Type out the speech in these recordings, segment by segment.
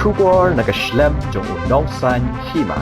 Kubor nakaslem jong udongsan Hima.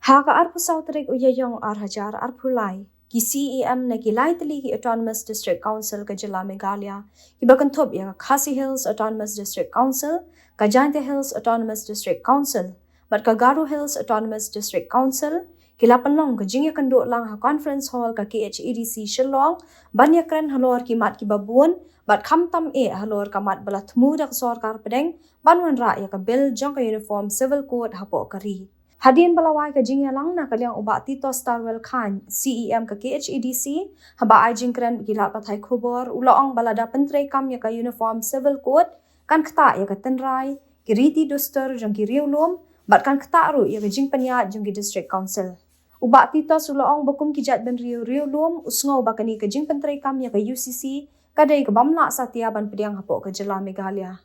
Haka arpu sautrik uyayong arhajar arpulai. Ki CEM na kilay tali ki Autonomous District Council ka Jila Meghalaya. Ibagantop ya Khasi Hills Autonomous District Council, ka Jaintia Hills Autonomous District Council, mat ka Garo Hills Autonomous District Council, kilapanlong ka jingya kando lang ha conference hall ka KHEDC Shillong, banyakran halor ki mat ki babuan, bat kamtam halor ka mat balat muda ka sorkar pedeng, banwan ra ya ka bill jong ka uniform civil code hapo kari. Hadin balawai ka jingya lang na kalyang uba Titos Tarwel Khan, CEM ka KHEDC, haba ay jingkran gilat patay kubor, ulaong balada Pyntreikam ya ka uniform civil code, kan Ktah ya ka Tynrai, ki Riti Dustur jong ki Riewlum, bat kan Ktah ru ya ka jingpanya jong ki District Council. Uba Titos ulaong bakum ki jat ben Riewlum, usngaw bakani ka jing Pyntreikam ya ka UCC, kadai ka bamla sa tiaban pediang hapo ka Jila Meghalaya.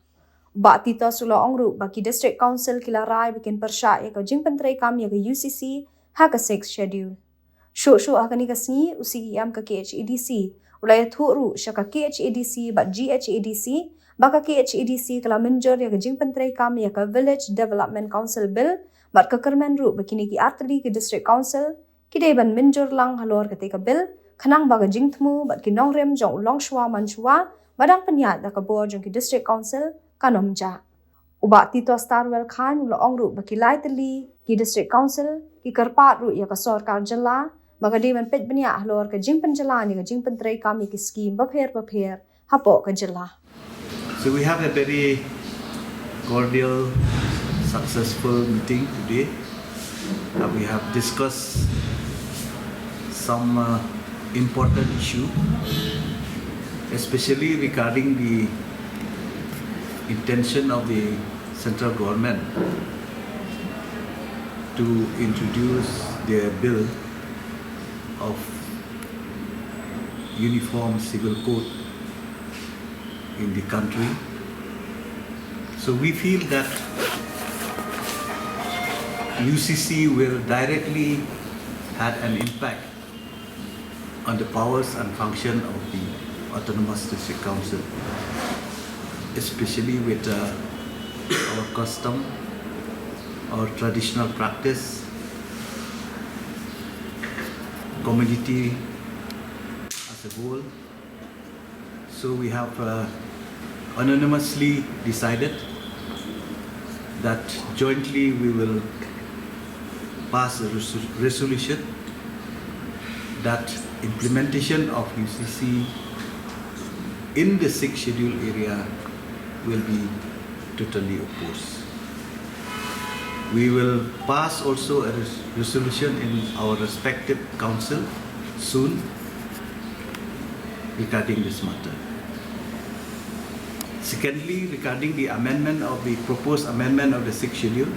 Ba Titos ulaong ru baki District Council kilarai bikin persya ya ka jing Pyntreikam ya ka UCC ha ka 6 schedule. Shu akani ka sngi UCEM ka KHEDC ulaya thu ru sya ka KHEDC ba GHEDC baka KHEDC kala menjor ya ka jing Pyntreikam ya ka Village Development Council Bill bat ka kermen ru bakini ki artli ki District Council kidai ban menjor lang halor ka te ka bill kanang baga jing thmu bat ki nongrem jong long shwa manchwa badang penyat da ka board jong ki District Council kanomja. Uba Titos Tarwel Khan ulaong ru bakilay tali ki District Council ki karpat ru ya ka sorkar Jila baga di man pet banya halor ka jing Jila ni ka jing Pyntreikam ki scheme bapher hapo ka Jila. So we have a very cordial, successful meeting today. We have discussed some important issue, especially regarding the intention of the central government to introduce their bill of uniform civil code in the country. So we feel that UCC will directly have an impact on the powers and function of the Autonomous District Council, especially with our custom, our traditional practice, community as a whole. So we have unanimously decided that jointly we will pass a resolution that implementation of UCC in the 6th schedule area will be totally opposed. We will pass also a resolution in our respective council soon regarding this matter. Secondly, regarding the proposed amendment of the 6th schedule,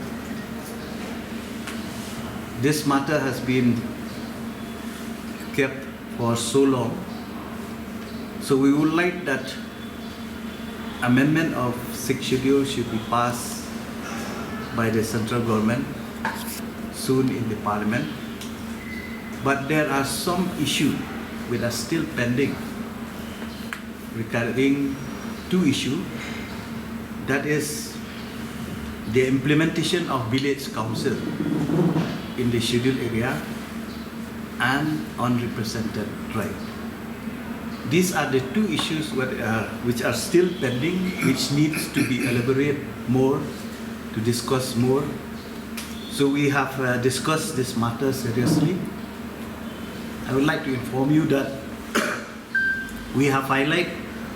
this matter has been kept for so long. So we would like that amendment of 6th schedule should be passed by the central government soon in the parliament. But there are some issues which are still pending regarding two issues, that is the implementation of village council in the scheduled area and unrepresented tribe. These are the two issues which are still pending, which needs to be elaborated more, to discuss more. So we have discussed this matter seriously. I would like to inform you that we have highlighted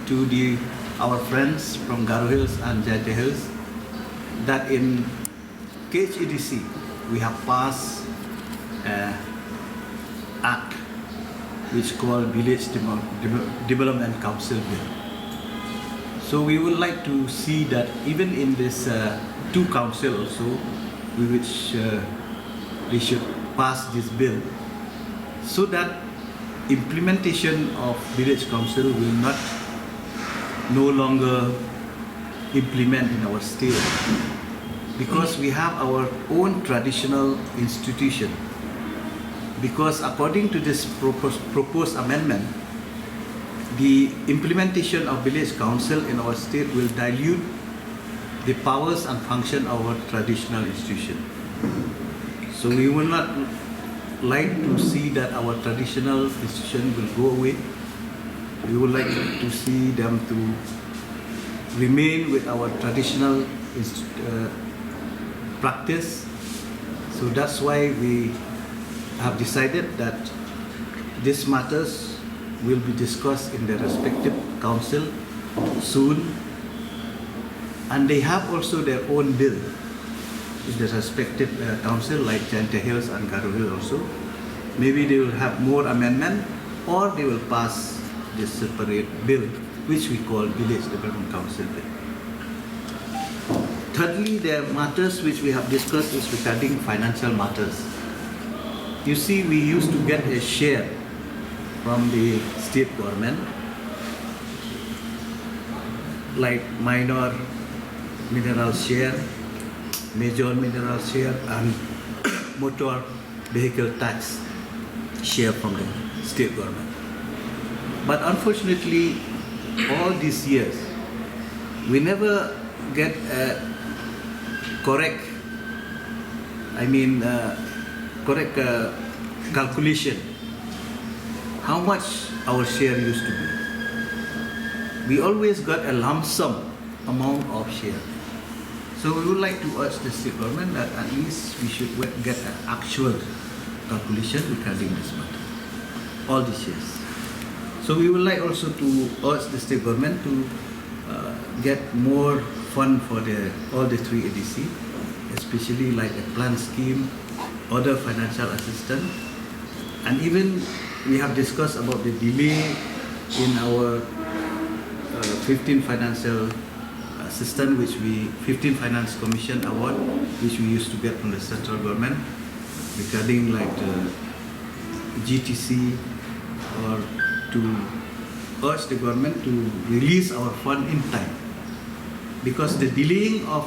to our friends from Garo Hills and Jaintia Hills that in KHEDC we have passed an act which called Village Development Council Bill. So we would like to see that even in this two council also, which they should pass this bill, so that implementation of Village Council will no longer implement in our state, because we have our own traditional institution. Because according to this proposed amendment, the implementation of village council in our state will dilute the powers and function of our traditional institution. So we will not like to see that our traditional institution will go away. We would like to see them to remain with our traditional practice. So that's why we have decided that these matters will be discussed in the respective council soon. And they have also their own bill in the respective council, like Titos Hills and Garo Hill also. Maybe they will have more amendment, or they will pass this separate bill, which we call Village Development Council bill. Thirdly, the matters which we have discussed is regarding financial matters. You see, we used to get a share from the state government, like minor mineral share, major mineral share, and motor vehicle tax share from the state government. But unfortunately, all these years, we never get a correct calculation how much our share used to be. We always got a lump sum amount of share. So we would like to urge the state government that at least we should get an actual calculation regarding this matter, all these years. So we would like also to urge the state government to get more fund for all the three ADC, especially like a plan scheme, other financial assistance, and even we have discussed about the delay in our 15 financial assistance, 15 Finance Commission award, which we used to get from the central government regarding like the GTC, or to urge the government to release our fund in time, because the delaying of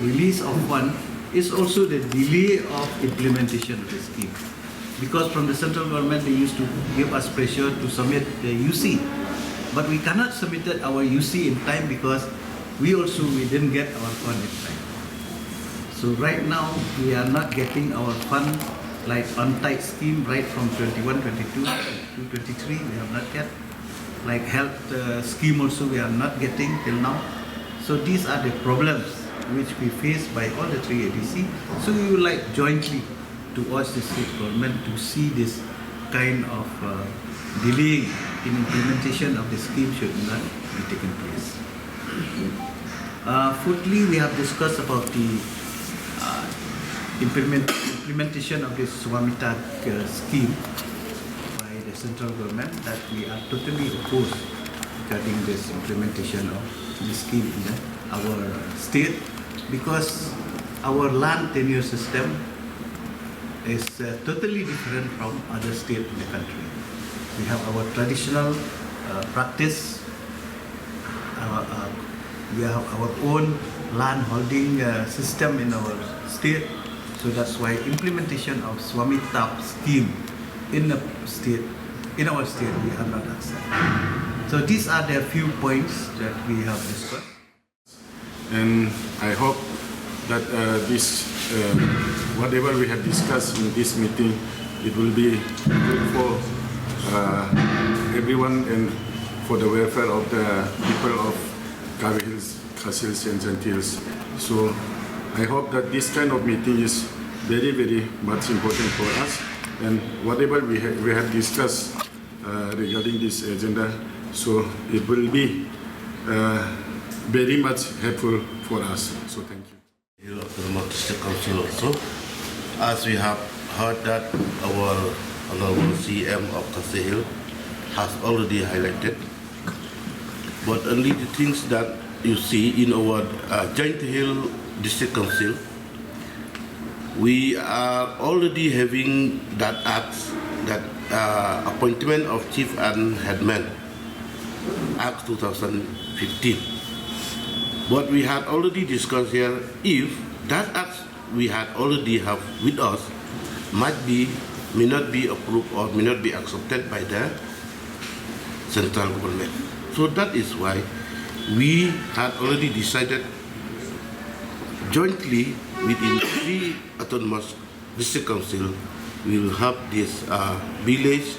release of fund is also the delay of implementation of the scheme. Because from the central government they used to give us pressure to submit the UC, but we cannot submit our UC in time because we didn't get our fund in time. So right now we are not getting our fund like on-tight scheme right from 21, 22 to 23. We have not get like health scheme also we are not getting till now. So these are the problems which we face by all the three ADC. So we would like jointly to urge the state government to see this kind of delaying in implementation of the scheme should not be taken place. Fourthly, we have discussed about the implementation of the Swamita scheme by the central government, that we are totally opposed regarding this implementation of the scheme in our state, because our land tenure system is totally different from other states in the country. We have our traditional practice, we have our own land holding system in our state, so that's why implementation of Swamita scheme in our state we have not accepted. So these are the few points that we have discussed. And I hope that whatever we have discussed in this meeting, it will be good for everyone and for the welfare of the people of Garo Hills, Khas Hills and St. Hills. So I hope that this kind of meeting is very, very much important for us, and whatever we have discussed regarding this agenda, so it will be very much helpful for us. So thank you. Of the Remote District Council also, as we have heard that our Honorable CM of Khas Hill has already highlighted, but only the things that you see in our Joint Hill District Council, we are already having that act, that appointment of Chief and Headman, Act 2015. What we had already discussed here, if that act we had already have with us may not be approved or may not be accepted by the central government. So that is why we had already decided jointly within 3 autonomous district council, we will have this village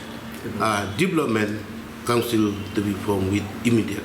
development council to be formed with immediate.